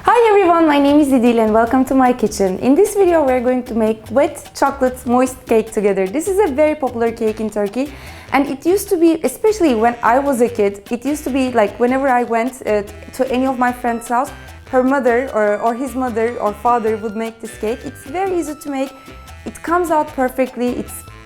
Hi everyone, my name is Idil and welcome to my kitchen. In this video we're going to make wet chocolate moist cake together. This is a very popular cake in Turkey and it used to be, especially when I was a kid, it used to be like whenever I went to any of my friend's house, her mother or his mother or father would make this cake. It's very easy to make, it comes out perfectly,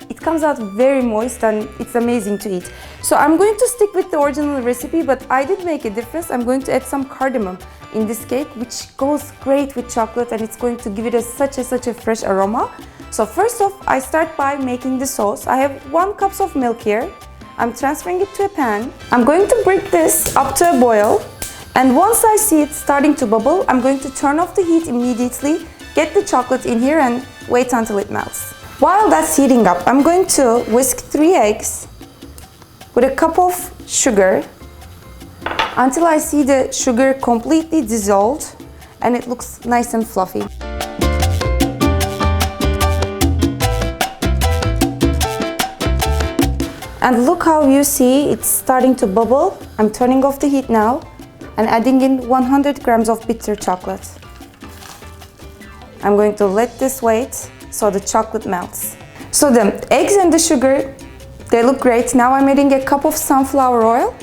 it comes out very moist and it's amazing to eat. So I'm going to stick with the original recipe, but I did make a difference. I'm going to add some cardamom in this cake, which goes great with chocolate and it's going to give it such a fresh aroma. So first off, I start by making the sauce. I have 1 cup of milk here. I'm transferring it to a pan. I'm going to bring this up to a boil. And once I see it starting to bubble, I'm going to turn off the heat immediately, get the chocolate in here and wait until it melts. While that's heating up, I'm going to whisk 3 eggs with a cup of sugar until I see the sugar completely dissolved and it looks nice and fluffy. And look how you see it's starting to bubble. I'm turning off the heat now and adding in 100 grams of bitter chocolate. I'm going to let this wait so the chocolate melts. So the eggs and the sugar, they look great. Now I'm adding a cup of sunflower oil,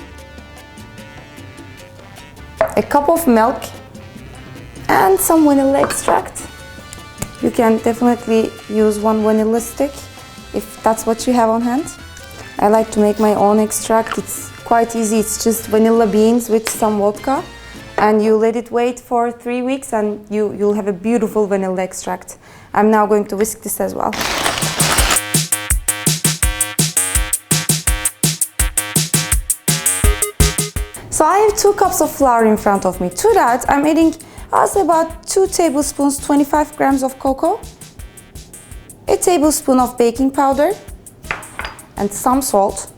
a cup of milk and some vanilla extract. You can definitely use 1 vanilla stick if that's what you have on hand. I like to make my own extract. It's quite easy. It's just vanilla beans with some vodka and you let it wait for 3 weeks and you'll have a beautiful vanilla extract. I'm now going to whisk this as well. So I have 2 cups of flour in front of me. To that, I'm adding, I'll say about 2 tablespoons, 25 grams of cocoa, a tablespoon of baking powder, and some salt.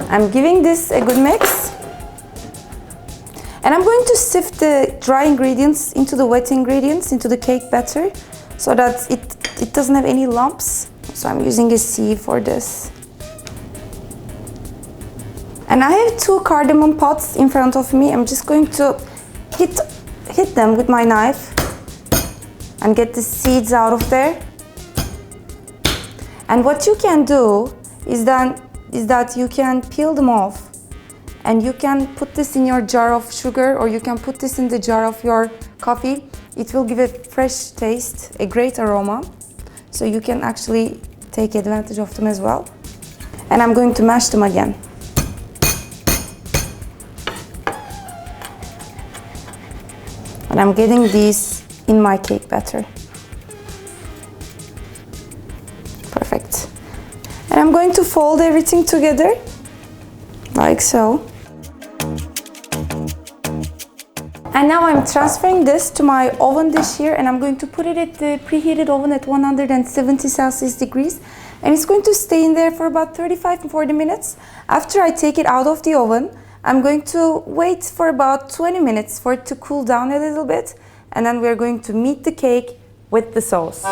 I'm giving this a good mix. And I'm going to sift the dry ingredients into the wet ingredients, into the cake batter, so that it doesn't have any lumps. So I'm using a sieve for this. And I have 2 cardamom pods in front of me. I'm just going to hit them with my knife and get the seeds out of there. And what you can do is that you can peel them off and you can put this in your jar of sugar or you can put this in the jar of your coffee. It will give a fresh taste, a great aroma. So you can actually take advantage of them as well. And I'm going to mash them again. And I'm getting these in my cake batter. Perfect. And I'm going to fold everything together, like so. And now I'm transferring this to my oven dish here and I'm going to put it at the preheated oven at 170 Celsius degrees. And it's going to stay in there for about 35 to 40 minutes. After I take it out of the oven, I'm going to wait for about 20 minutes for it to cool down a little bit. And then we're going to meet the cake with the sauce.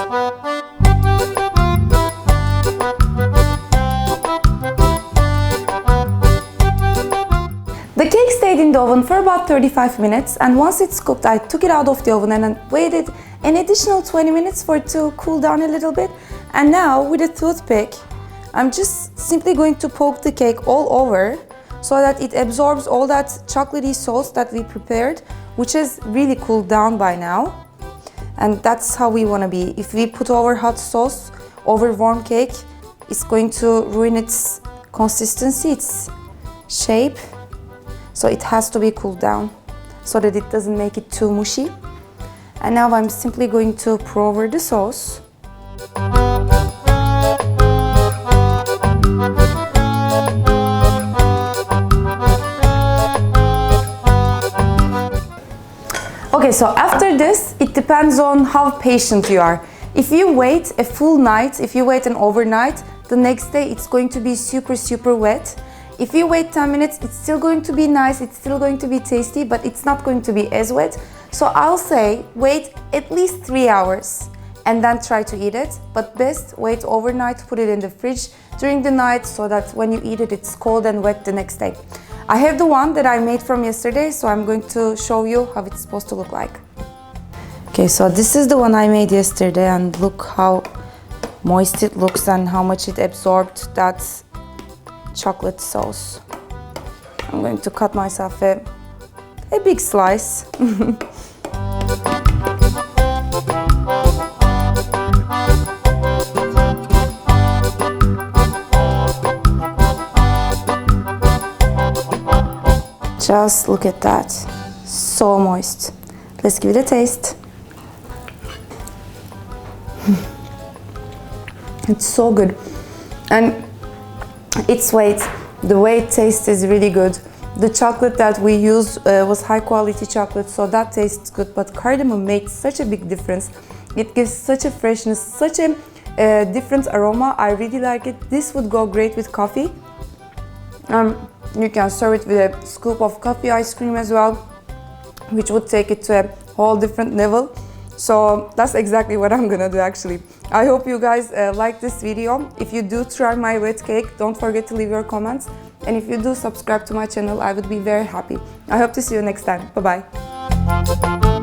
The cake stayed in the oven for about 35 minutes and once it's cooked, I took it out of the oven and then waited an additional 20 minutes for it to cool down a little bit. And now with a toothpick, I'm just simply going to poke the cake all over so that it absorbs all that chocolatey sauce that we prepared, which has really cooled down by now. And that's how we want to be. If we put over hot sauce over warm cake, it's going to ruin its consistency, its shape. So it has to be cooled down so that it doesn't make it too mushy. And now I'm simply going to pour over the sauce. Okay, so after this, it depends on how patient you are. If you wait a full night, if you wait an overnight, the next day it's going to be super wet. If you wait 10 minutes, it's still going to be nice, it's still going to be tasty, but it's not going to be as wet. So I'll say wait at least 3 hours and then try to eat it. But best wait overnight, put it in the fridge during the night so that when you eat it, it's cold and wet the next day. I have the one that I made from yesterday, so I'm going to show you how it's supposed to look like. Okay, so this is the one I made yesterday, and look how moist it looks and how much it absorbed that chocolate sauce. I'm going to cut myself a big slice. Just look at that, so moist. Let's give it a taste. It's so good, and its weight, the way it tastes is really good. The chocolate that we used was high quality chocolate, so that tastes good, but cardamom makes such a big difference. It gives such a freshness, such a different aroma. I really like it. This would go great with coffee. You can serve it with a scoop of coffee ice cream as well, which would take it to a whole different level. So that's exactly what I'm gonna do actually. I hope you guys like this video. If you do try my wet cake, don't forget to leave your comments. And if you do subscribe to my channel, I would be very happy. I hope to see you next time. Bye bye.